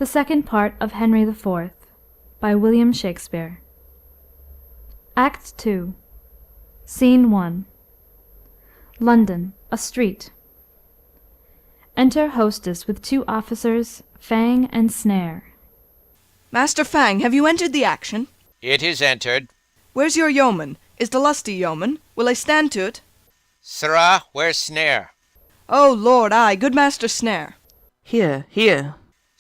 The second part of Henry IV by William Shakespeare. Act 2. Scene 1. London, a street. Enter hostess with 2 officers, Fang and Snare. Master Fang, have you entered the action? It is entered. Where's your yeoman? Is the lusty yeoman? Will I stand to't? Sirrah, where's Snare? Oh, Lord, aye, good Master Snare. Here.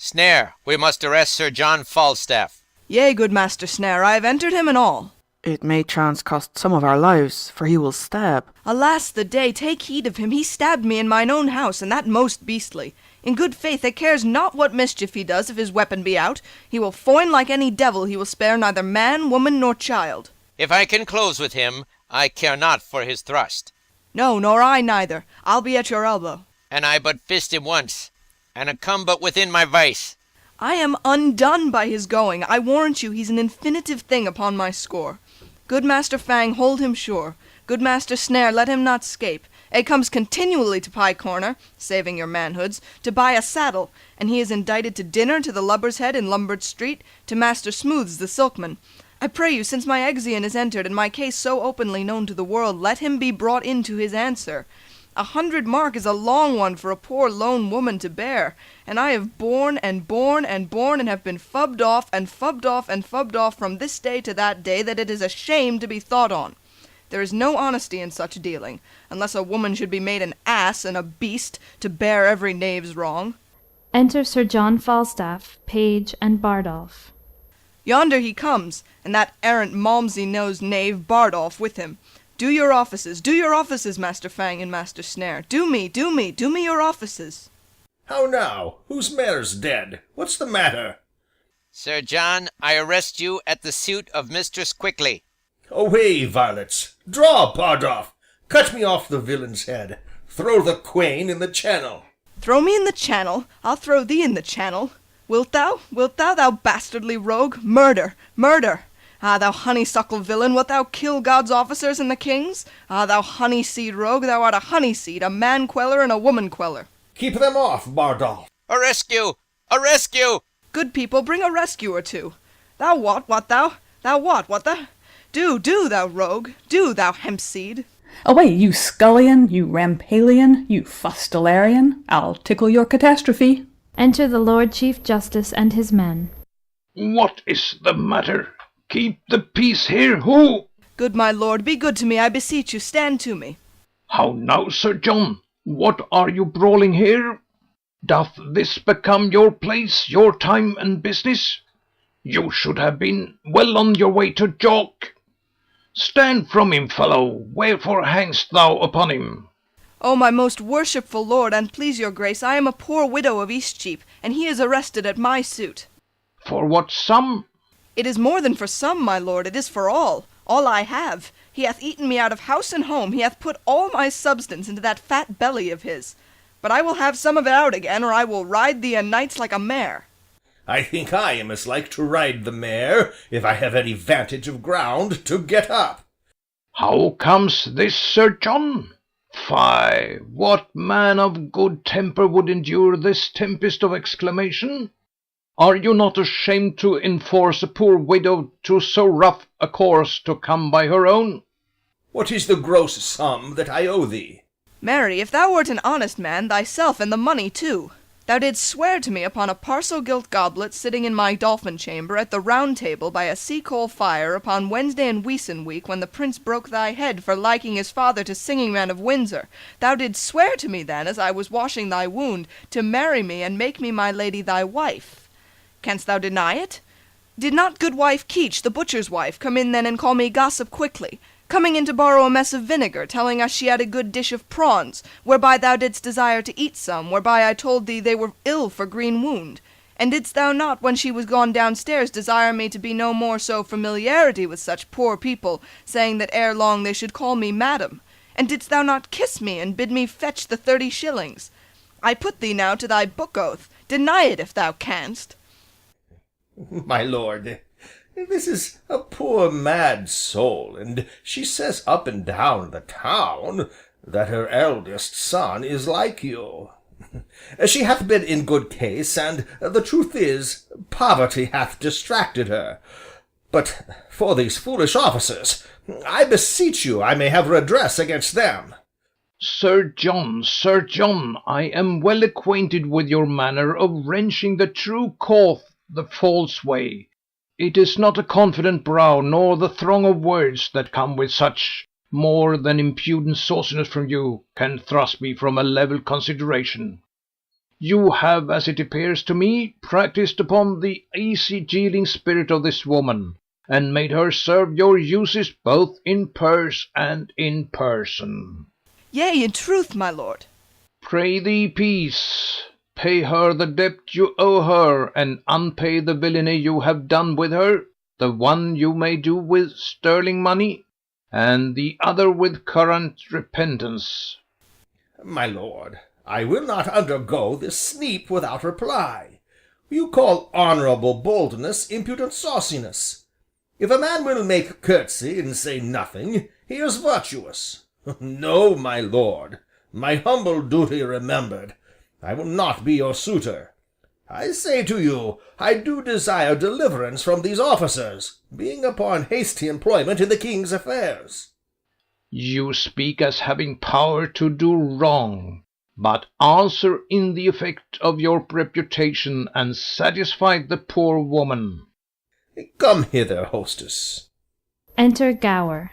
Snare, we must arrest Sir John Falstaff. Yea, good Master Snare, I have entered him and all. It may chance cost some of our lives, for he will stab. Alas the day, take heed of him, he stabbed me in mine own house, and that most beastly. In good faith, I cares not what mischief he does, if his weapon be out. He will foin like any devil, he will spare neither man, woman, nor child. If I can close with him, I care not for his thrust. No, nor I neither. I'll be at your elbow. And I but fist him once, and a come but within my vice. I am undone by his going. I warrant you he's an infinitive thing upon my score. Good Master Fang, hold him sure. Good Master Snare, let him not scape. A comes continually to Pye Corner, saving your manhoods, to buy a saddle, and he is indicted to dinner to the Lubber's Head in Lombard Street, to Master Smooth's the silkman. I pray you, since my Exeon is entered, and my case so openly known to the world, let him be brought in to his answer. 100 mark is a long one for a poor lone woman to bear, and I have borne and borne and borne, and have been fubbed off and fubbed off and fubbed off from this day to that day, that it is a shame to be thought on. There is no honesty in such dealing, unless a woman should be made an ass and a beast to bear every knave's wrong. Enter Sir John Falstaff, Page, and Bardolph. Yonder he comes, and that arrant Malmsey-nosed knave Bardolph with him. Do your offices, Master Fang and Master Snare. Do me your offices. How now? Whose mare's dead? What's the matter? Sir John, I arrest you at the suit of Mistress Quickly. Away, varlets! Draw, Bardolph! Cut me off the villain's head. Throw the quain in the channel. Throw me in the channel? I'll throw thee in the channel. Wilt thou, thou bastardly rogue? Murder! Ah, thou honeysuckle villain, wilt thou kill God's officers and the king's? Ah, thou honeyseed rogue, thou art a honeyseed, a man-queller and a woman-queller. Keep them off, Bardolph. A rescue! A rescue! Good people, bring a rescue or two. Thou what thou? Thou what thou? Do, thou rogue, do, thou hempseed. Away, you scullion, you rampalion, you fustelarian, I'll tickle your catastrophe. Enter the Lord Chief Justice and his men. What is the matter? Keep the peace here, who? Good my lord, be good to me, I beseech you, stand to me. How now, Sir John? What are you brawling here? Doth this become your place, your time and business? You should have been well on your way to Jock. Stand from him, fellow, wherefore hangest thou upon him? O my most worshipful lord, and please your grace, I am a poor widow of Eastcheap, and he is arrested at my suit. For what sum? It is more than for some, my lord, it is for all I have. He hath eaten me out of house and home, he hath put all my substance into that fat belly of his. But I will have some of it out again, or I will ride thee a nights like a mare. I think I am as like to ride the mare, if I have any vantage of ground to get up. How comes this, Sir John? Fie, what man of good temper would endure this tempest of exclamation? Are you not ashamed to enforce a poor widow to so rough a course to come by her own? What is the gross sum that I owe thee? Marry, if thou wert an honest man, thyself and the money too. Thou didst swear to me upon a parcel gilt goblet sitting in my dolphin chamber at the round table by a sea-coal fire upon Wednesday in Weeson week, when the prince broke thy head for liking his father to singing man of Windsor. Thou didst swear to me then, as I was washing thy wound, to marry me and make me my lady thy wife. Canst thou deny it? Did not good wife Keech, the butcher's wife, come in then and call me Gossip Quickly, coming in to borrow a mess of vinegar, telling us she had a good dish of prawns, whereby thou didst desire to eat some, whereby I told thee they were ill for green wound? And didst thou not, when she was gone downstairs, desire me to be no more so familiarity with such poor people, saying that ere long they should call me madam? And didst thou not kiss me, and bid me fetch the 30 shillings? I put thee now to thy book oath. Deny it if thou canst. My lord, this is a poor mad soul, and she says up and down the town that her eldest son is like you. She hath been in good case, and the truth is, poverty hath distracted her. But for these foolish officers, I beseech you I may have redress against them. Sir John, I am well acquainted with your manner of wrenching the true cloth the false way. It is not a confident brow, nor the throng of words that come with such more than impudent sauciness from you, can thrust me from a level consideration. You have, as it appears to me, practised upon the easy yielding spirit of this woman, and made her serve your uses both in purse and in person. Yea, in truth, my lord. Pray thee, peace. Pay her the debt you owe her, and unpay the villainy you have done with her. The one you may do with sterling money, and the other with current repentance. My lord, I will not undergo this sneap without reply. You call honourable boldness impudent sauciness. If a man will make curtsy and say nothing, he is virtuous. No, my lord, my humble duty remembered, I will not be your suitor. I say to you, I do desire deliverance from these officers, being upon hasty employment in the king's affairs. You speak as having power to do wrong, but answer in the effect of your reputation, and satisfy the poor woman. Come hither, hostess. Enter Gower.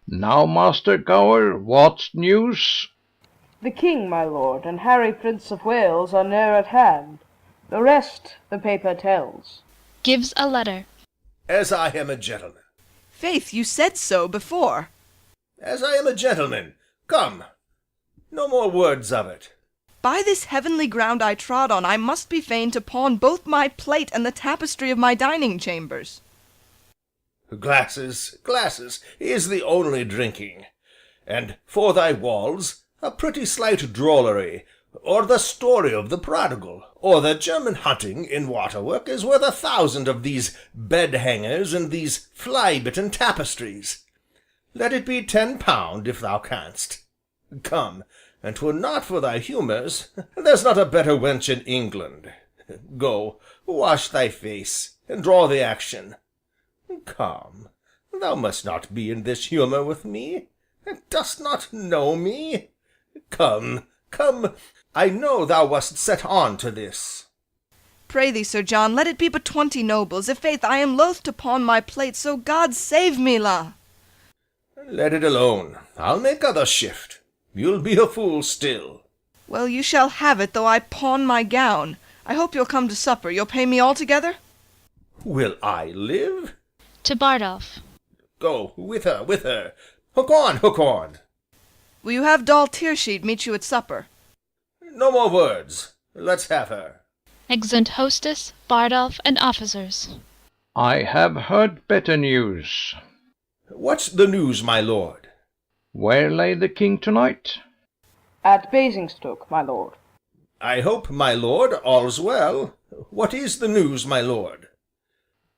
Now, Master Gower, what news? The king, my lord, and Harry Prince of Wales are near at hand. The rest the paper tells. Gives a letter. As I am a gentleman. Faith, you said so before. As I am a gentleman. Come, no more words of it. By this heavenly ground I trod on, I must be fain to pawn both my plate and the tapestry of my dining chambers. Glasses, glasses, is the only drinking. And for thy walls, a pretty slight drollery, or the story of the prodigal, or the German hunting in waterwork is worth 1,000 of these bed-hangers and these fly-bitten tapestries. Let it be £10 if thou canst. Come, and 'twere not for thy humours, there's not a better wench in England. Go, wash thy face, and draw the action. Come, thou must not be in this humour with me. Dost not know me? Come, come, I know thou wast set on to this. Pray thee, Sir John, let it be but 20 nobles. If faith I am loath to pawn my plate, so God save me, la. Let it alone. I'll make other shift. You'll be a fool still. Well, you shall have it, though I pawn my gown. I hope you'll come to supper. You'll pay me altogether? Will I live? To Bardolph. Go, with her, with her. Hook on, hook on. Will you have Doll Tearsheet meet you at supper? No more words. Let's have her. Exeunt hostess, Bardolph, and officers. I have heard better news. What's the news, my lord? Where lay the king tonight? At Basingstoke, my lord. I hope, my lord, all's well. What is the news, my lord?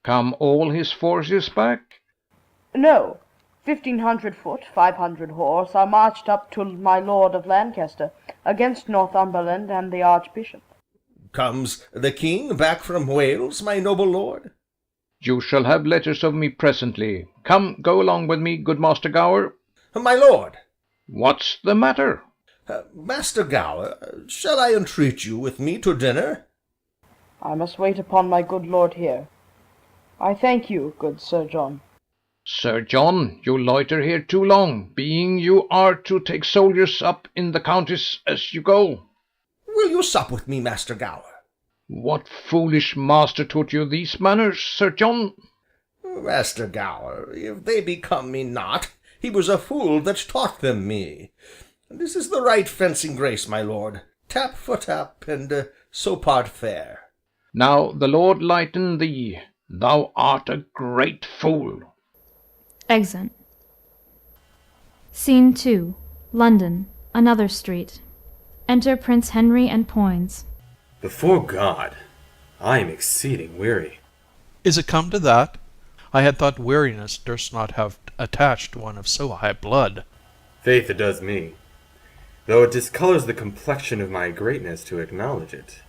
Come all his forces back? No, 1,500 foot, 500 horse are marched up to my lord of Lancaster, against Northumberland and the archbishop. Comes the king back from Wales, my noble lord? You shall have letters of me presently. Come, go along with me, good Master Gower. My lord. What's the matter? Master Gower, shall I entreat you with me to dinner? I must wait upon my good lord here. I thank you, good Sir John. Sir John, you loiter here too long, being you are to take soldiers up in the counties as you go. Will you sup with me, Master Gower? What foolish master taught you these manners, Sir John? Master Gower, if they become me not, he was a fool that taught them me. This is the right fencing grace, my lord. Tap for tap, and so part fair. Now the Lord lighten thee. Thou art a great fool. Exeunt. Scene 2. London, another street. Enter Prince Henry and Poins. Before God, I am exceeding weary. Is it come to that? I had thought weariness durst not have attached one of so high blood. Faith, it does me. though it discolours the complexion of my greatness to acknowledge it.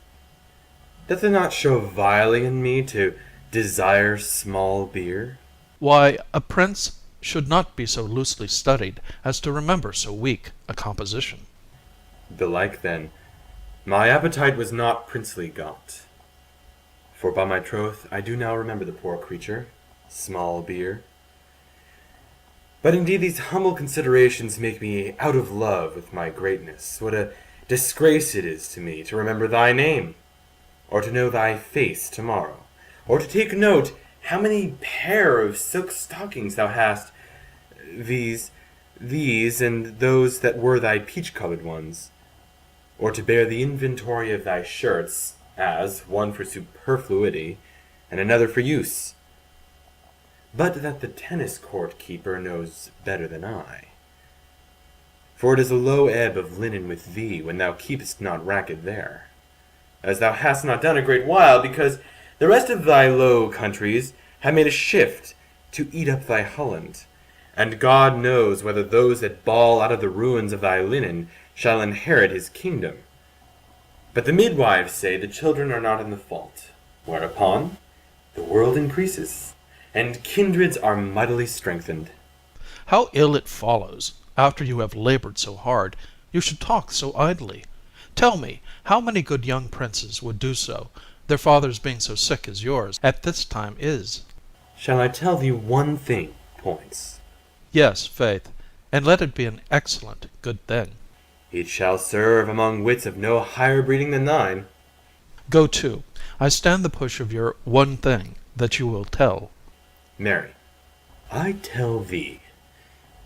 Doth it not show vilely in me to desire small beer? Why, a prince should not be so loosely studied as to remember so weak a composition. Belike, then, my appetite was not princely got. For by my troth I do now remember the poor creature, small beer. But indeed these humble considerations make me out of love with my greatness. What a disgrace it is to me to remember thy name, or to know thy face tomorrow, or to take note how many pair of silk stockings thou hast, these, and those that were thy peach-colored ones, or to bear the inventory of thy shirts, as one for superfluity, and another for use. But that the tennis-court keeper knows better than I. For it is a low ebb of linen with thee, when thou keepest not racket there, as thou hast not done a great while, because the rest of thy low countries have made a shift to eat up thy Holland, and God knows whether those that bawl out of the ruins of thy linen shall inherit his kingdom. But the midwives say the children are not in the fault, whereupon the world increases, and kindreds are mightily strengthened. How ill it follows, after you have labored so hard, you should talk so idly. Tell me, how many good young princes would do so, their fathers being so sick as yours at this time is? Shall I tell thee one thing, Poins? Yes, faith, and let it be an excellent good thing. It shall serve among wits of no higher breeding than thine. Go to. I stand the push of your one thing that you will tell. Mary, I tell thee,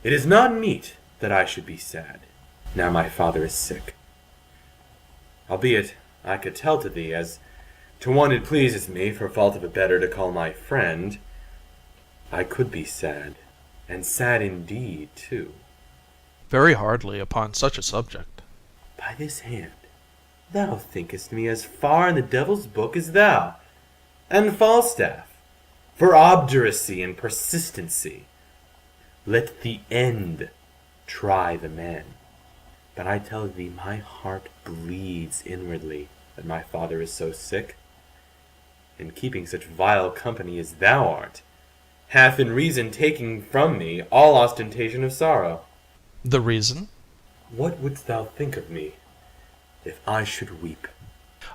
it is not meet that I should be sad, now my father is sick. Albeit I could tell to thee, as to one it pleases me, for fault of a better to call my friend, I could be sad, and sad indeed too. Very hardly upon such a subject. By this hand, thou thinkest me as far in the devil's book as thou, and Falstaff, for obduracy and persistency. Let the end try the man. But I tell thee, my heart bleeds inwardly that my father is so sick, and keeping such vile company as thou art, hath in reason taken from me all ostentation of sorrow. The reason? What wouldst thou think of me, if I should weep?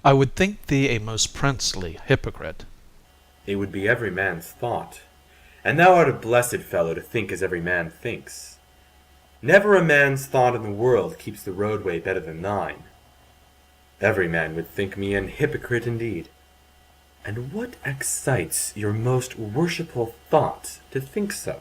I would think thee a most princely hypocrite. It would be every man's thought, and thou art a blessed fellow to think as every man thinks. Never a man's thought in the world keeps the roadway better than thine. Every man would think me an hypocrite indeed. And what excites your most worshipful thought to think so?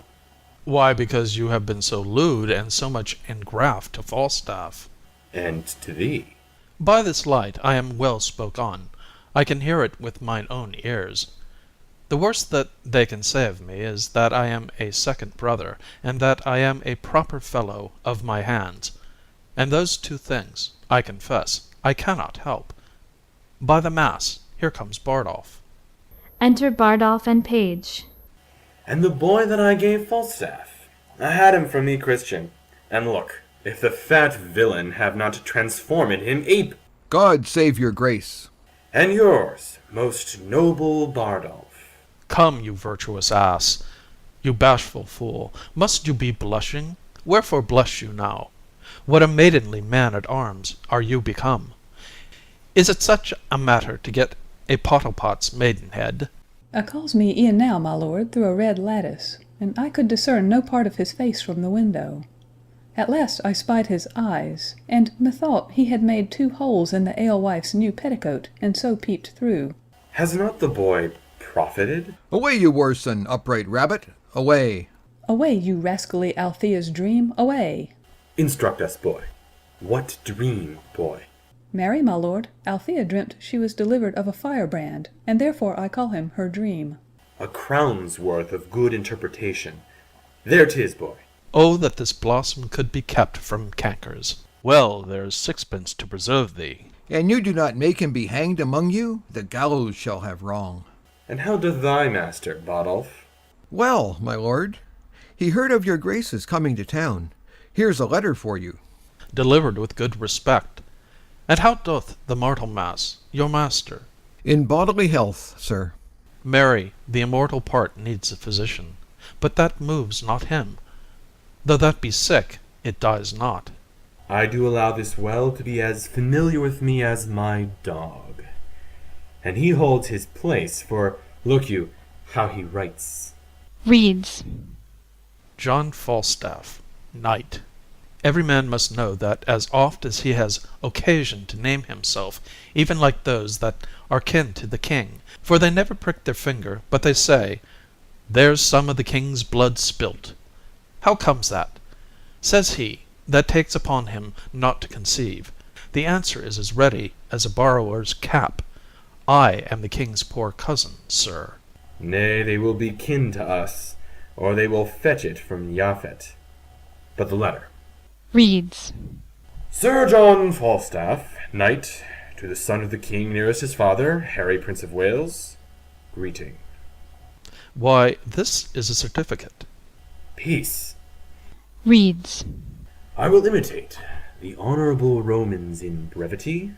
Why, because you have been so lewd and so much engraft to Falstaff. And to thee. By this light I am well spoke on. I can hear it with mine own ears. The worst that they can say of me is that I am a second brother, and that I am a proper fellow of my hands. And those two things, I confess, I cannot help. By the mass, here comes Bardolph. Enter Bardolph and Page. And the boy that I gave Falstaff, I had him from thee, Christian. And look, if the fat villain have not transformed him ape. God save your grace. And yours, most noble Bardolph. Come, you virtuous ass, you bashful fool, must you be blushing? Wherefore blush you now? What a maidenly man-at-arms are you become! Is it such a matter to get a Pottlepot's maidenhead? Calls me e'en now, my lord, through a red lattice, and I could discern no part of his face from the window. At last I spied his eyes, and methought he had made 2 holes in the alewife's new petticoat, and so peeped through. Has not the boy profited? Away, you worse than upright rabbit, away. Away, you rascally Althea's dream, away. Instruct us, boy. What dream, boy? Marry, my lord, Althea dreamt she was delivered of a firebrand, and therefore I call him her dream. A crown's worth of good interpretation. There 'tis, boy. Oh, that this blossom could be kept from cankers. Well, there's 6pence to preserve thee. And you do not make him be hanged among you, the gallows shall have wrong. And how doth thy master, Bardolph? Well, my lord, he heard of your grace's coming to town. Here's a letter for you. delivered with good respect. And how doth the Martelmas, your master? In bodily health, sir. Marry, the immortal part needs a physician, but that moves not him. Though that be sick, it dies not. I do allow this well to be as familiar with me as my dog. And he holds his place, for, look you, how he writes. Reads. John Falstaff, Knight. Every man must know that as oft as he has occasion to name himself, even like those that are kin to the king, for they never prick their finger, but they say, "There's some of the king's blood spilt." How comes that? Says he, that takes upon him not to conceive. The answer is as ready as a borrower's cap. I am the king's poor cousin, sir. Nay, they will be kin to us, or they will fetch it from Japhet. But the letter Reads. Sir John Falstaff, knight, to the son of the king nearest his father, Harry Prince of Wales, greeting. Why, this is a certificate. Peace. Reads. I will imitate the honorable Romans in brevity.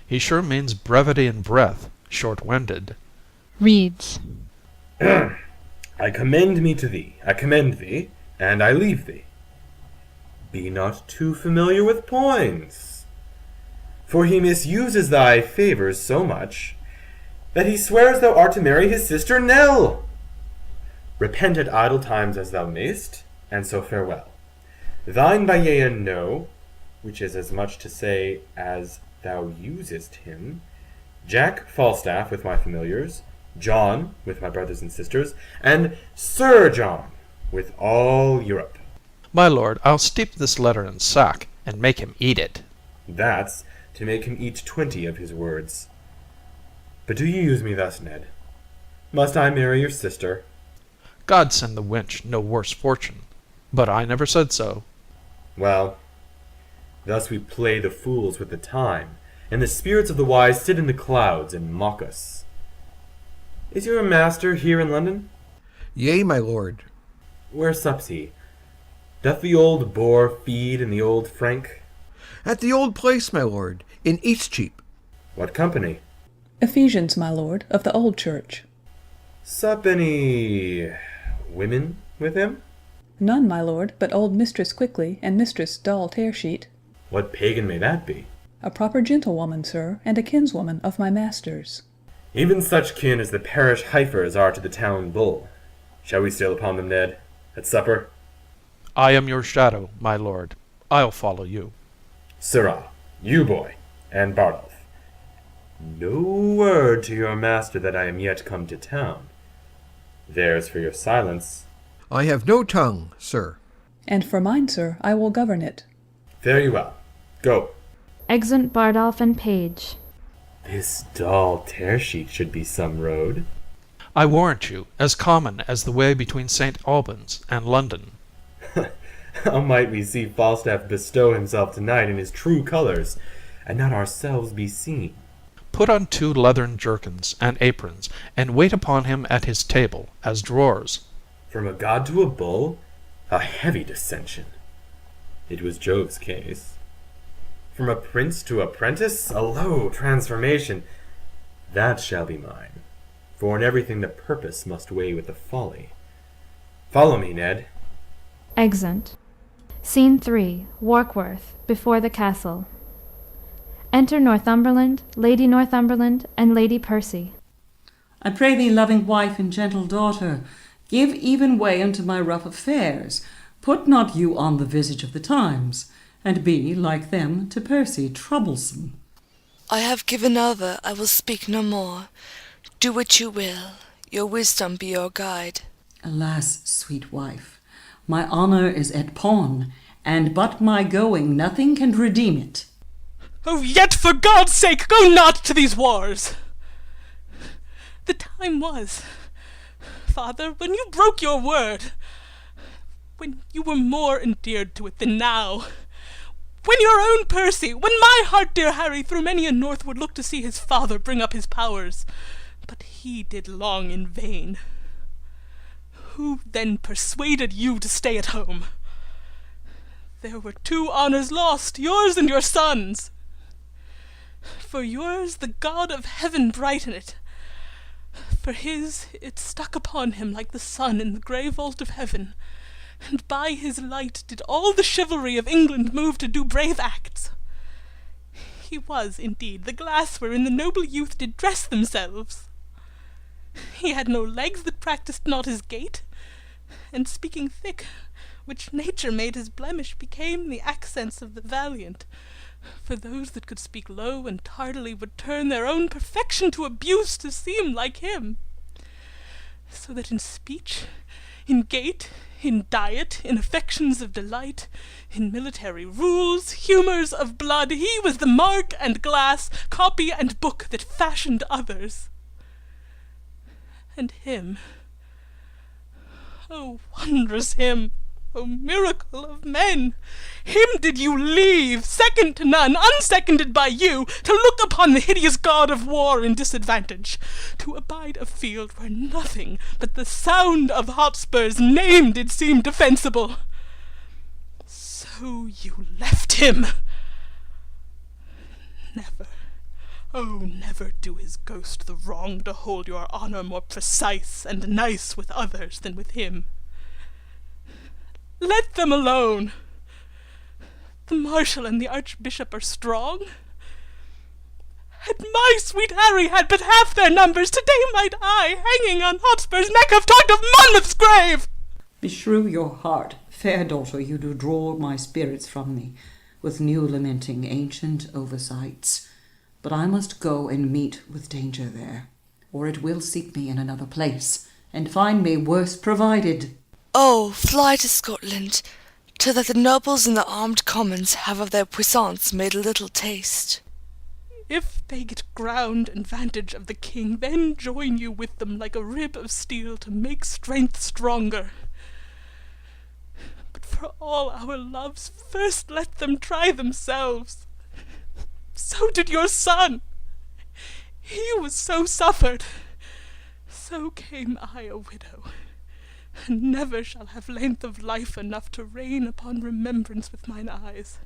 He sure means brevity and breath, short-winded. Reads. I commend me to thee, I commend thee, and I leave thee. Be not too familiar with Poins, for he misuses thy favours so much that he swears thou art to marry his sister Nell. Repent at idle times as thou mayst, and so farewell. Thine by yea and no, which is as much to say as thou usest him, Jack Falstaff with my familiars, John with my brothers and sisters, and Sir John with all Europe. My lord, I'll steep this letter in sack, and make him eat it. That's to make him eat 20 of his words. But do you use me thus, Ned? Must I marry your sister? God send the wench no worse fortune. But I never said so. Well, thus we play the fools with the time, and the spirits of the wise sit in the clouds and mock us. Is your master here in London? Yea, my lord. Where sups he? Doth the old boar feed in the old Frank? At the old place, my lord, in Eastcheap. What company? Ephesians, my lord, of the old church. Sup any women with him? None, my lord, but old Mistress Quickly and Mistress Doll Tearsheet. What pagan may that be? A proper gentlewoman, sir, and a kinswoman of my master's. Even such kin as the parish heifers are to the town bull. Shall we sail upon them, Ned, at supper? I am your shadow, my lord. I'll follow you. Sirrah, you boy, and Bardolph. No word to your master that I am yet come to town. There's for your silence. I have no tongue, sir. And for mine, sir, I will govern it. Fare you well. Go. Exeunt Bardolph and Page. This dull tearsheet should be some road. I warrant you, as common as the way between St. Albans and London. How might we see Falstaff bestow himself tonight in his true colours, and not ourselves be seen? Put on 2 leathern jerkins and aprons, and wait upon him at his table, as drawers. From a god to a bull, a heavy dissension. It was Jove's case. From a prince to apprentice, a low transformation. That shall be mine, for in everything the purpose must weigh with the folly. Follow me, Ned. Exeunt. Scene 3. Warkworth, before the castle. Enter Northumberland, Lady Northumberland, and Lady Percy. I pray thee, loving wife and gentle daughter, give even way unto my rough affairs. Put not you on the visage of the times, and be, like them, to Percy troublesome. I have given over, I will speak no more. Do what you will, your wisdom be your guide. Alas, sweet wife, my honour is at pawn, and but my going nothing can redeem it. Oh, yet for God's sake go not to these wars! The time was, father, when you broke your word, when you were more endeared to it than now, when your own Percy, when my heart dear Harry through many a north would look to see his father bring up his powers, but he did long in vain. Who then persuaded you to stay at home? there were 2 honours lost, yours and your son's. For yours the God of heaven brighten it. For his it stuck upon him like the sun in the grey vault of heaven, and by his light did all the chivalry of England move to do brave acts. He was, indeed, the glass wherein the noble youth did dress themselves. He had no legs that practised not his gait, and speaking thick, which nature made his blemish, became the accents of the valiant. For those that could speak low and tardily would turn their own perfection to abuse to seem like him. So that in speech, in gait, in diet, in affections of delight, in military rules, humours of blood, he was the mark and glass, copy and book that fashioned others. And him, oh wondrous him, O miracle of men! Him did you leave, second to none, unseconded by you, to look upon the hideous god of war in disadvantage, to abide a field where nothing but the sound of Hotspur's name did seem defensible. So you left him. Never, oh, never do his ghost the wrong to hold your honour more precise and nice with others than with him. Let them alone. The Marshal and the Archbishop are strong. Had my sweet Harry had but half their numbers, today might I, hanging on Hotspur's neck, have talked of Monmouth's grave. Beshrew your heart, fair daughter, you do draw my spirits from me, with new lamenting ancient oversights. But I must go and meet with danger there, or it will seek me in another place, and find me worse provided. Oh, fly to Scotland, till that the nobles and the armed commons have of their puissance made a little taste. If they get ground and vantage of the king, then join you with them like a rib of steel to make strength stronger. But for all our loves, first let them try themselves. So did your son. He was so suffered. So came I a widow, and never shall have length of life enough to reign upon remembrance with mine eyes,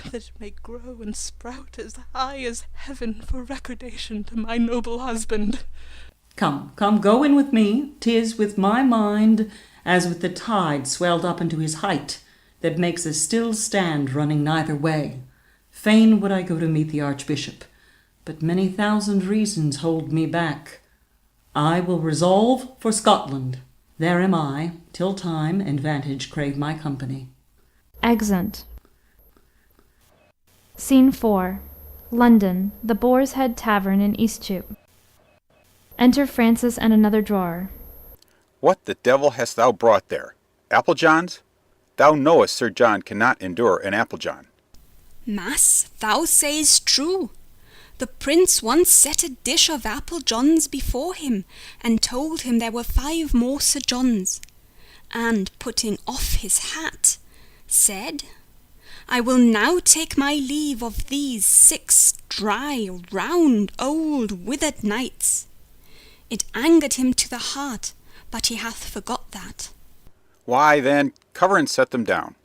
that it may grow and sprout as high as heaven for recordation to my noble husband. Come, go in with me. 'Tis with my mind as with the tide swelled up into his height, that makes a still stand running neither way. Fain would I go to meet the Archbishop, but many thousand reasons hold me back. I will resolve for Scotland. There am I, till time and vantage crave my company. Exeunt. Scene 4. London, the Boar's Head Tavern in Eastcheap. Enter Francis and another drawer. What the devil hast thou brought there? Applejohns? Thou knowest Sir John cannot endure an applejohn. Mass, thou sayest true. The prince once set a dish of apple johns before him, and told him there were 5 more Sir Johns, and, putting off his hat, said, I will now take my leave of these 6 dry, round, old, withered knights. It angered him to the heart, but he hath forgot that. Why, then, cover and set them down,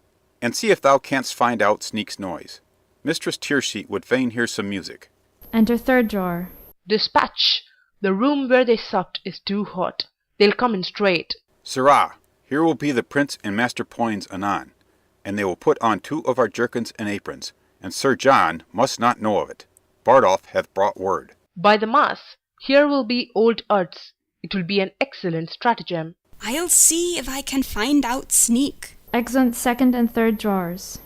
and see if thou canst find out Sneak's noise. Mistress Tearsheet would fain hear some music. Enter third drawer. Dispatch! The room where they supped is too hot. They'll come in straight. Sirrah, here will be the prince and Master Poins anon, and they will put on 2 of our jerkins and aprons, and Sir John must not know of it. Bardolph hath brought word. By the mass, here will be old Ertz. It will be an excellent stratagem. I'll see if I can find out Sneak. Exeunt second and third drawers.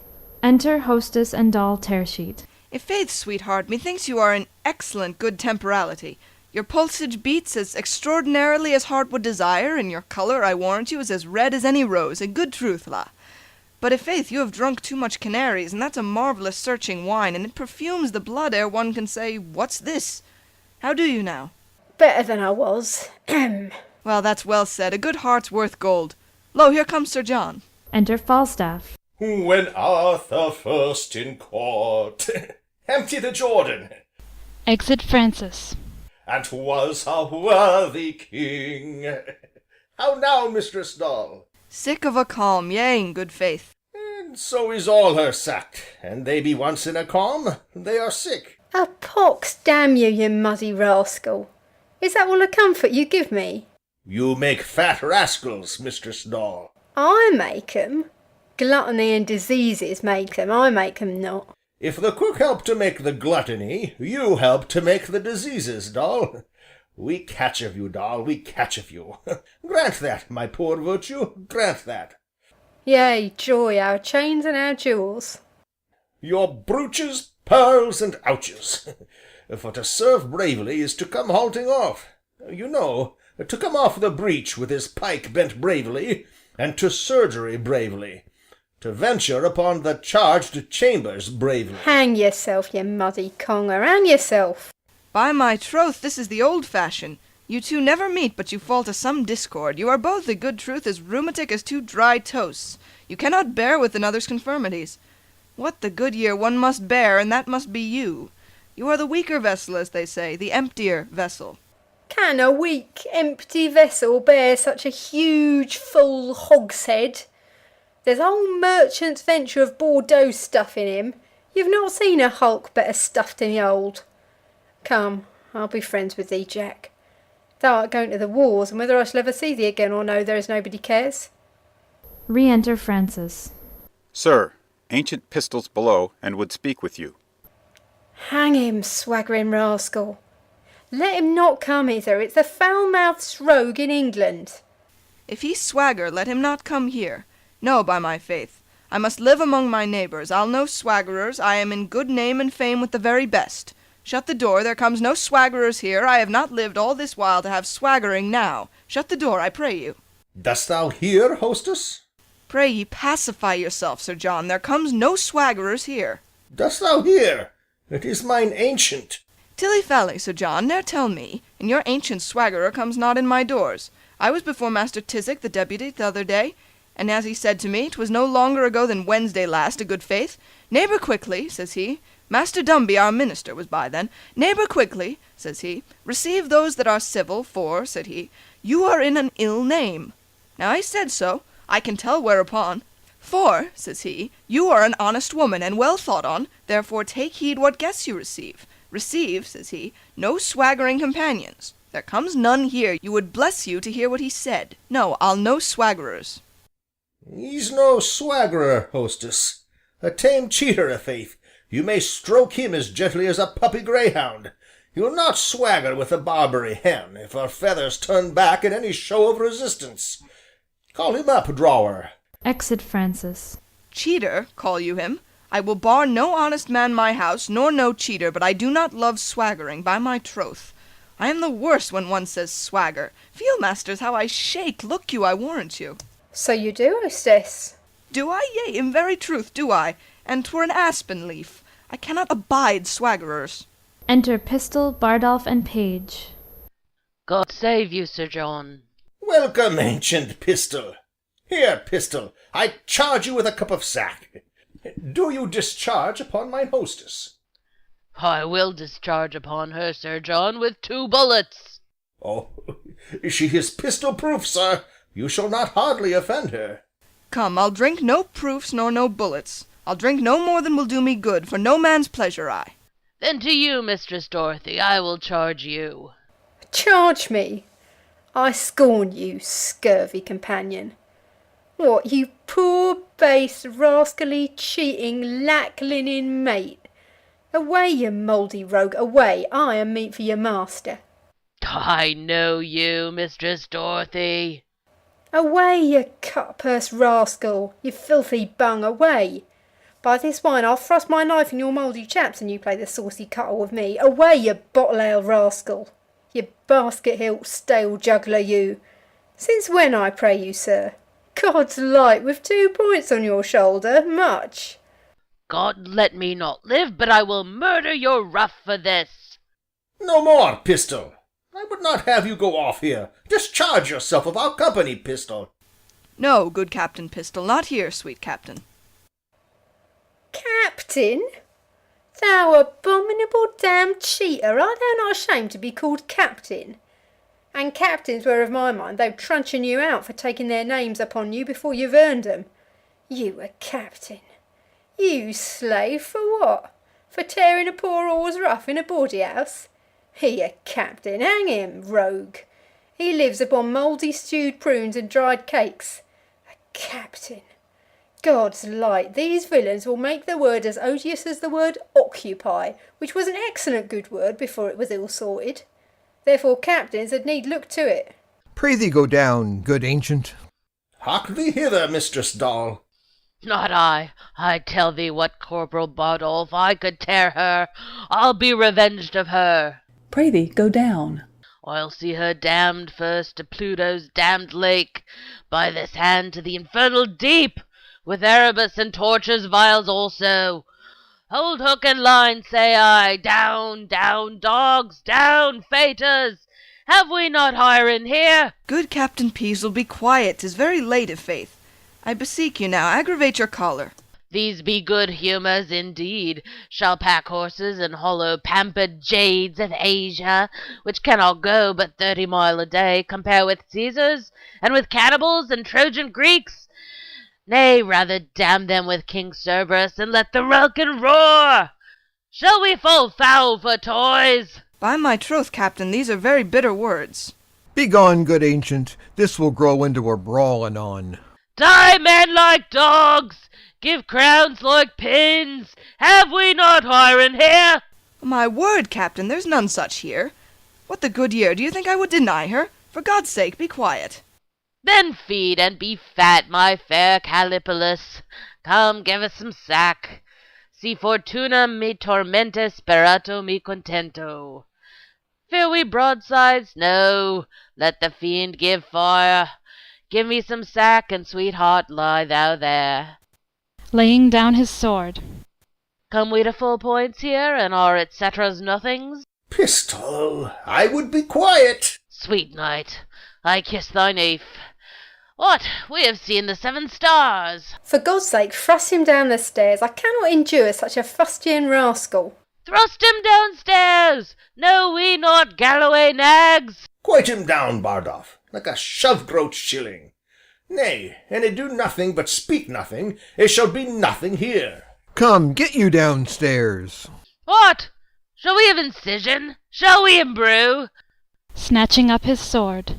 Enter hostess and doll Tearsheet. I'faith, sweetheart, methinks you are in excellent good temporality. Your pulsage beats as extraordinarily as heart would desire, and your colour, I warrant you, is as red as any rose, in good truth, la. But i'faith, you have drunk too much canaries, and that's a marvellous searching wine, and it perfumes the blood ere one can say, what's this? How do you now? Better than I was. Well, that's well said. A good heart's worth gold. Lo, here comes Sir John. Enter Falstaff. When Arthur first in court empty the Jordan. Exit Francis. And was a worthy king. How now, Mistress Doll? Sick of a calm, yea, in good faith. So is all her sacked, and they be once in a calm, they are sick. A pox damn you, you muddy rascal. Is that all the comfort you give me? You make fat rascals, Mistress Doll. I make 'em? Gluttony and diseases make 'em, I make 'em not. If the cook help to make the gluttony, you help to make the diseases, Doll. We catch of you, Doll, we catch of you. Grant that, my poor virtue, grant that. Yea, joy, our chains and our jewels. Your brooches, pearls, and ouches. For to serve bravely is to come halting off. You know, to come off the breach with his pike bent bravely, and to surgery bravely. To venture upon the charged chambers bravely. Hang yourself, you muddy conger, hang yourself. By my troth, this is the old fashion. You two never meet but you fall to some discord. You are both, a good truth, as rheumatic as two dry toasts. You cannot bear with another's confirmities. What the good year one must bear, and that must be you. You are the weaker vessel, as they say, the emptier vessel. Can a weak, empty vessel bear such a huge, full hogshead? There's a whole merchant's venture of Bordeaux stuff in him. You've not seen a hulk better stuffed in the old. Come, I'll be friends with thee, Jack. Thou art going to the wars, and whether I shall ever see thee again or no, there is nobody cares. Re-enter Francis. Sir, ancient pistols below, and would speak with you. Hang him, swaggering rascal. Let him not come hither. It's the foul-mouthed rogue in England. If he swagger, let him not come here. No, by my faith. I must live among my neighbours. I'll no swaggerers. I am in good name and fame with the very best. Shut the door. There comes no swaggerers here. I have not lived all this while to have swaggering now. Shut the door, I pray you. Dost thou hear, hostess? Pray ye pacify yourself, Sir John. There comes no swaggerers here. Dost thou hear? It is mine ancient. Tilly-fally, Sir John, ne'er tell me, and your ancient swaggerer comes not in my doors. I was before Master Tisick, the deputy, t'other day, and as he said to me, 'twas no longer ago than Wednesday last, a good faith. Neighbour Quickly, says he, Master Dumby, our minister, was by then. Neighbour Quickly, says he, receive those that are civil, for, said he, you are in an ill name. Now I said so, I can tell whereupon. For, says he, you are an honest woman, and well thought on, therefore take heed what guests you receive. Receive, says he, no swaggering companions. There comes none here. You would bless you to hear what he said. No, I'll no swaggerers. He's no swaggerer, hostess. A tame cheater, i'faith. You may stroke him as gently as a puppy greyhound. You'll not swagger with a Barbary hen, if her feathers turn back at any show of resistance. Call him up, drawer. Exit Francis. Cheater, call you him? I will bar no honest man my house, nor no cheater, but I do not love swaggering, by my troth. I am the worst when one says swagger. Feel, masters, how I shake, look you, I warrant you. So you do, hostess. Do I? Yea, in very truth do I, and 'twere an aspen leaf. I cannot abide swaggerers. Enter Pistol, Bardolph, and Page. God save you, Sir John. Welcome, ancient Pistol. Here, Pistol, I charge you with a cup of sack. Do you discharge upon mine hostess? I will discharge upon her, Sir John, with 2 bullets. Oh, she is pistol-proof, sir. You shall not hardly offend her. Come, I'll drink no proofs nor no bullets. I'll drink no more than will do me good, for no man's pleasure I. Then to you, Mistress Dorothy, I will charge you. Charge me? I scorn you, scurvy companion. What, you poor, base, rascally, cheating, lack-linen mate? Away, you mouldy rogue, away. I am meat for your master. I know you, Mistress Dorothy. Away, you cut-purse rascal, you filthy bung, away. By this wine I'll thrust my knife in your mouldy chaps, and you play the saucy cuttle with me. Away, you bottle-ale rascal, you basket-hilt stale juggler, you. Since when, I pray you, sir? God's light, with 2 points on your shoulder, much. God let me not live, but I will murder your ruff for this. No more, Pistol. I would not have you go off here. Discharge yourself of our company, Pistol. No, good Captain Pistol, not here, sweet Captain. Captain? Thou abominable damned cheater, art thou not ashamed to be called captain? And captains were of my mind, though truncheon you out for taking their names upon you before you've earned 'em. You a captain? You slave for what? For tearing a poor oar's rough in a bawdy house? He a captain, hang him, rogue. He lives upon mouldy stewed prunes and dried cakes. A captain. God's light, these villains will make the word as odious as the word occupy, which was an excellent good word before it was ill sorted. Therefore captains had need look to it. Pray thee go down, good ancient. Hark thee hither, Mistress Doll. Not I. I tell thee what, Corporal Bardolph, I could tear her. I'll be revenged of her. Pray thee go down. I'll see her damned first to Pluto's damned lake, by this hand to the infernal deep, with Erebus and torches vials also. Hold hook and line, say I. Down, down, dogs, down, faitors. Have we not Hiren here? Good Captain Peasley, be quiet. 'Tis very late, i' faith. I beseech you now, aggravate your choler. These be good humours indeed. Shall pack horses and hollow pampered jades of Asia, which cannot go but 30 mile a day, compare with Caesars, and with cannibals and Trojan Greeks? Nay, rather damn them with King Cerberus, and let the welkin roar! Shall we fall foul for toys? By my troth, Captain, these are very bitter words. Begone, good ancient, this will grow into a brawl anon. Die men like dogs! Give crowns like pins! Have we not Hiren here? My word, Captain, there's none such here. What the good year, do you think I would deny her? For God's sake, be quiet. Then feed and be fat, my fair Callipolis. Come, give us some sack. Si fortuna me tormente, sperato me contento. Fear we broadsides? No. Let the fiend give fire. Give me some sack, and sweetheart, lie thou there. Laying down his sword. Come we to full points here, and our et ceteras nothings? Pistol, I would be quiet. Sweet knight, I kiss thy nape. What, we have seen the 7 stars. For God's sake, thrust him down the stairs. I cannot endure such a fustian rascal. Thrust him downstairs! Know we not Galloway nags? Quite him down, Bardolph, like a shove-groat shilling. Nay, an it do nothing but speak nothing, it shall be nothing here. Come, get you downstairs. What? Shall we have incision? Shall we imbrue? Snatching up his sword.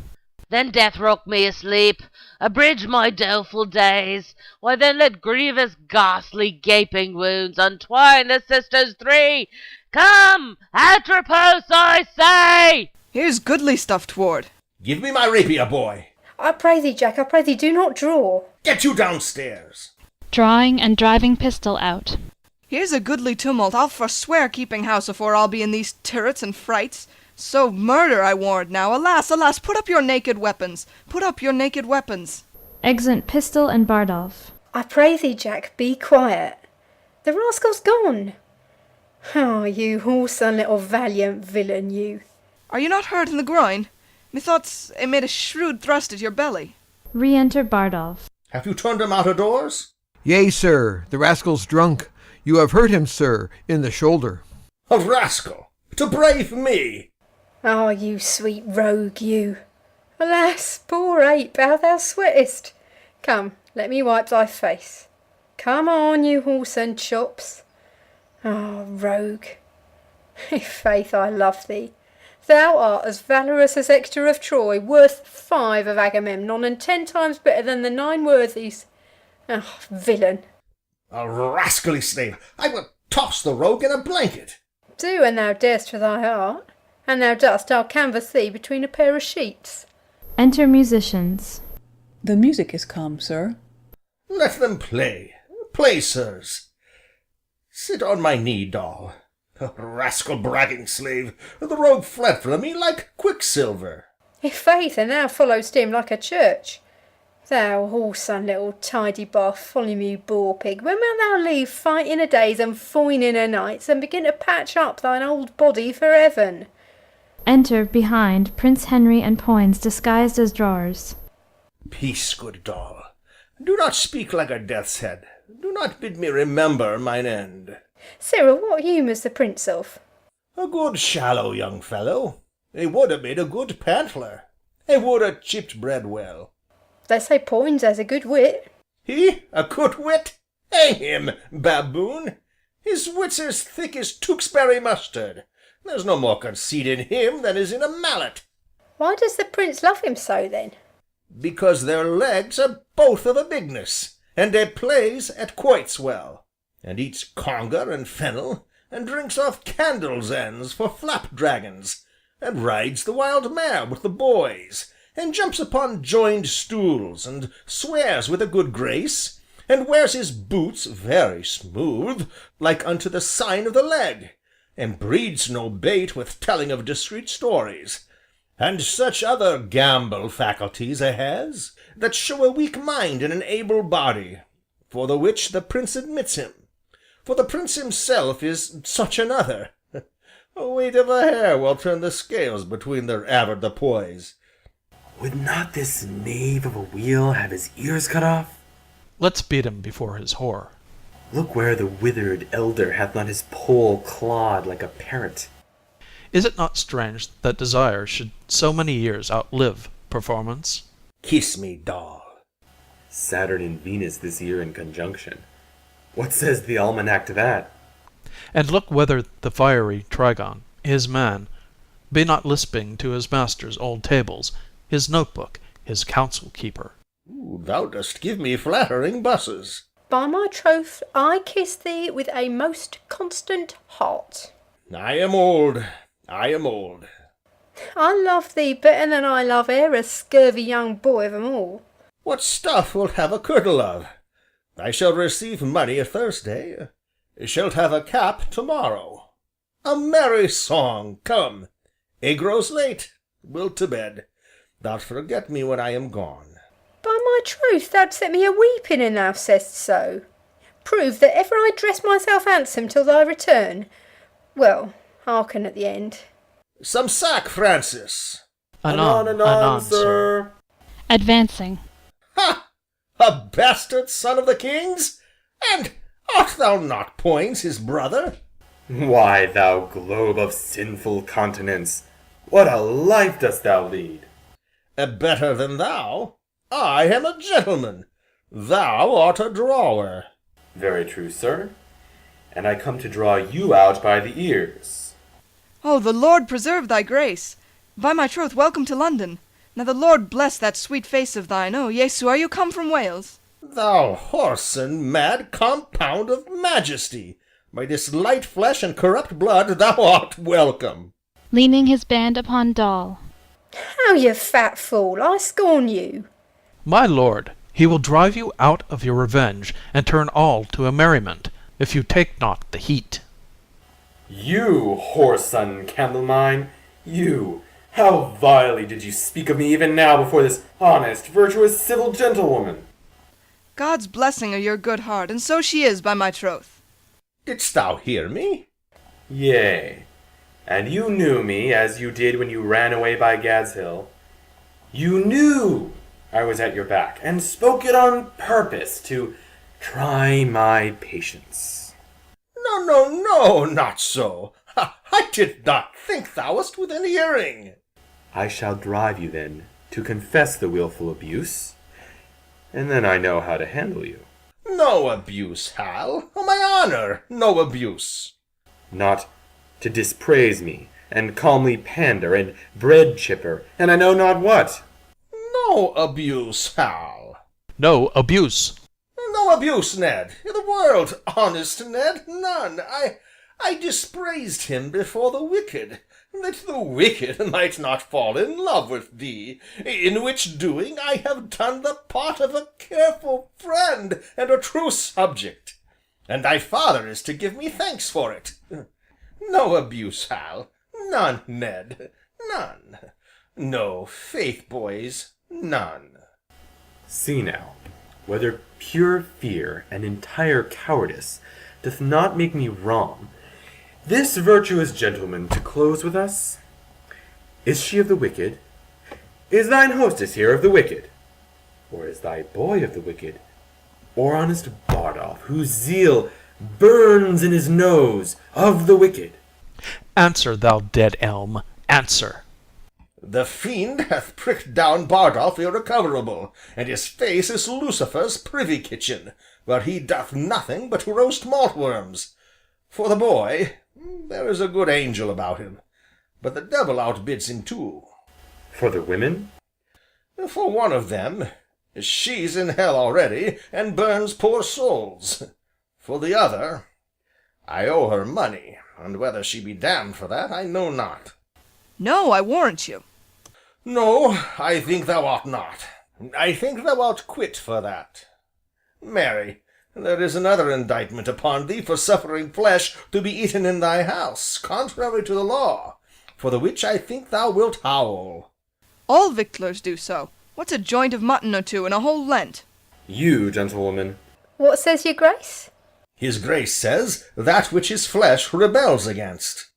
Then death rock me asleep, abridge my doleful days. Why then let grievous ghastly gaping wounds untwine the sisters 3. Come, Atropos, I say! Here's goodly stuff toward. Give me my rapier, boy. I pray thee, Jack, I pray thee, do not draw. Get you downstairs. Drawing and driving pistol out. Here's a goodly tumult. I'll forswear keeping house afore I'll be in these turrets and frights. So murder, I warrant now. Alas, alas, put up your naked weapons. Put up your naked weapons. Exeunt Pistol and Bardolph. I pray thee, Jack, be quiet. The rascal's gone. Oh, you wholesome little valiant villain, you. Are you not hurt in the groin? Methought it made a shrewd thrust at your belly. Re-enter Bardolph. Have you turned him out of doors? Yea, sir, the rascal's drunk. You have hurt him, sir, in the shoulder. A rascal! To brave me! Ah, you sweet rogue, you. Alas, poor ape, how thou sweatest. Come, let me wipe thy face. Come on, you horse and chops. Ah, rogue. I' faith I love thee. Thou art as valorous as Hector of Troy, worth 5 of Agamemnon, and 10 times better than the 9 worthies. Ah, villain. A rascally slave! I will toss the rogue in a blanket. Do an thou darest for thy heart. And thou dost, I'll canvass thee between a pair of sheets. Enter musicians. The music is come, sir. Let them play. Play, sirs. Sit on my knee, doll. Rascal bragging slave, the rogue fled from me like quicksilver. I' faith, and thou follow'st him like a church. Thou wholesome little tidy Bartholomew boar pig, when wilt thou leave fighting a days and foining a nights, and begin to patch up thine old body for heaven? Enter, behind, Prince Henry and Poins disguised as drawers. Peace, good doll. Do not speak like a death's head. Do not bid me remember mine end. Cyril, what humour's the prince of? A good shallow young fellow. He would have made a good pantler. He would have chipped bread well. They say Poins has a good wit. He a good wit? Hang him, baboon! His wit's as thick as Tewkesbury mustard. There's no more conceit in him than is in a mallet. Why does the prince love him so, then? Because their legs are both of a bigness, and they plays at quoits well, and eats conger and fennel, and drinks off candles' ends for flapdragons, and rides the wild mare with the boys, and jumps upon joined stools, and swears with a good grace, and wears his boots very smooth, like unto the sign of the leg, and breeds no bait with telling of discreet stories, and such other gambol faculties a has, that show a weak mind in an able body, for the which the prince admits him, for the prince himself is such another. A weight of a hair will turn the scales between their avoirdupois. Would not this knave of a wheel have his ears cut off? Let's beat him before his whore. Look where the withered elder hath not his poll clawed like a parrot. Is it not strange that desire should so many years outlive performance? Kiss me, doll. Saturn and Venus this year in conjunction. What says the almanac to that? And look whether the fiery Trigon, his man, be not lisping to his master's old tables, his notebook, his counsel keeper. Thou dost give me flattering busses. By my troth, I kiss thee with a most constant heart. I am old. I love thee better than I love e'er a scurvy young boy of 'em all. What stuff wilt have a kirtle of? I shall receive money Thursday. Shalt have a cap tomorrow. A merry song, come. It grows late. Will to bed. Thou'lt forget me when I am gone. By my troth, thou'd set me a weeping an thou saidst so. Prove that ever I dress myself handsome till thy return. Well, hearken at the end. Some sack, Francis. Anon, sir. Advancing. Ha! A bastard son of the king's? And art thou not Poins, his brother? Why, thou globe of sinful continence, what a life dost thou lead? Better than thou. I am a gentleman. Thou art a drawer. Very true, sir. And I come to draw you out by the ears. Oh, the Lord preserve thy grace! By my troth, welcome to London. Now the Lord bless that sweet face of thine. Oh, Jesu, are you come from Wales? Thou whoreson mad compound of majesty! By this light flesh and corrupt blood thou art welcome. Leaning his band upon Doll. How, you fat fool, I scorn you. My lord, he will drive you out of your revenge, and turn all to a merriment, if you take not the heat. You, whoreson Candlemine, you! How vilely did you speak of me even now before this honest, virtuous, civil gentlewoman? God's blessing o' your good heart, and so she is, by my troth. Didst thou hear me? Yea, and you knew me as you did when you ran away by Gad's Hill. You knew I was at your back, and spoke it on purpose to try my patience. No, not so. I did not think thou wast within hearing. I shall drive you, then, to confess the wilful abuse, and then I know how to handle you. No abuse, Hal. On my honor, no abuse. Not to dispraise me, and calmly pander, and bread chipper, and I know not what. No abuse, Hal. No abuse. No abuse, Ned. In the world, honest Ned, none. I dispraised him before the wicked, that the wicked might not fall in love with thee, in which doing I have done the part of a careful friend and a true subject, and thy father is to give me thanks for it. No abuse, Hal. None, Ned. None. No, faith, boys, none. See now, whether pure fear and entire cowardice doth not make me wrong. This virtuous gentleman to close with us? Is she of the wicked? Is thine hostess here of the wicked? Or is thy boy of the wicked? Or honest Bardolph, whose zeal burns in his nose, of the wicked? Answer, thou dead elm, answer. The fiend hath pricked down Bardolph irrecoverable, and his face is Lucifer's privy kitchen, where he doth nothing but roast maltworms. For the boy, there is a good angel about him, but the devil outbids him too. For the women? For one of them, she's in hell already, and burns poor souls. For the other, I owe her money, and whether she be damned for that, I know not. No, I warrant you. No, I think thou ought not. I think thou art quit for that. Marry, there is another indictment upon thee for suffering flesh to be eaten in thy house, contrary to the law, for the which I think thou wilt howl. All victuallers do so. What's a joint of mutton or two in a whole Lent? You, gentlewoman. What says your grace? His grace says, that which his flesh rebels against.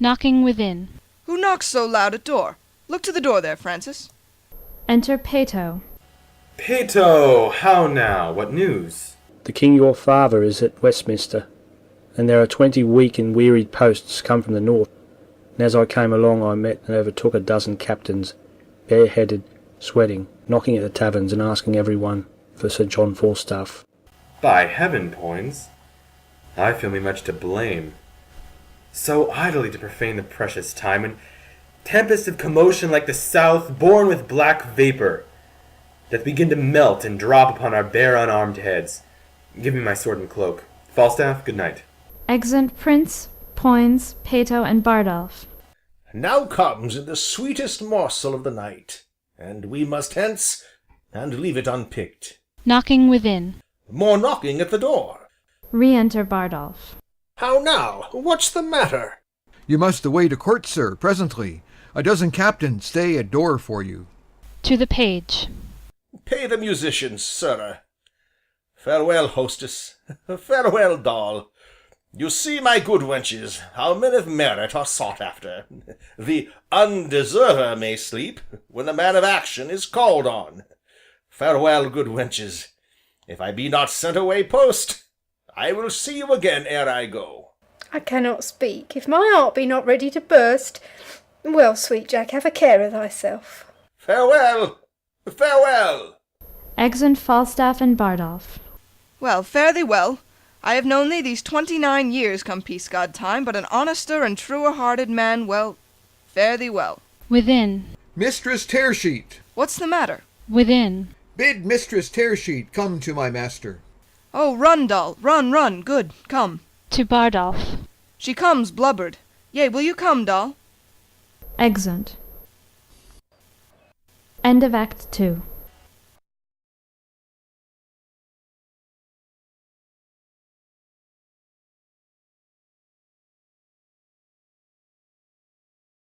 Knocking within. Who knocks so loud at door? Look to the door there, Francis. Enter Peto. Peto, how now? What news? The king your father is at Westminster, and there are 20 weak and wearied posts come from the north. And as I came along I met and overtook a dozen captains, bareheaded, sweating, knocking at the taverns and asking every one for Sir John Falstaff. By heaven, Poins, I feel me much to blame. So idly to profane the precious time, and tempest of commotion like the south, born with black vapour, doth begin to melt and drop upon our bare unarmed heads. Give me my sword and cloak. Falstaff, good night. Exeunt Prince, Poins, Peto, and Bardolph. Now comes in the sweetest morsel of the night, and we must hence, and leave it unpicked. Knocking within. More knocking at the door. Re-enter Bardolph. How now? What's the matter? You must away to court, sir, presently. A dozen captains stay at door for you. To the page. Pay the musicians, sirrah. Farewell, hostess. Farewell, doll. You see, my good wenches, how men of merit are sought after. The undeserver may sleep, when the man of action is called on. Farewell, good wenches. If I be not sent away post, I will see you again ere I go. I cannot speak. If my heart be not ready to burst, well, sweet Jack, have a care of thyself. Farewell! Farewell! Exeunt Falstaff and Bardolph. Well, fare thee well. I have known thee these 29 years come peace god time, but an honester and truer hearted man, well, fare thee well. Within. Mistress Tearsheet. What's the matter? Within. Bid Mistress Tearsheet come to my master. Oh, run, doll, run, good, come. To Bardolph. She comes, blubbered. Yea, will you come, doll? Exeunt. End of Act 2.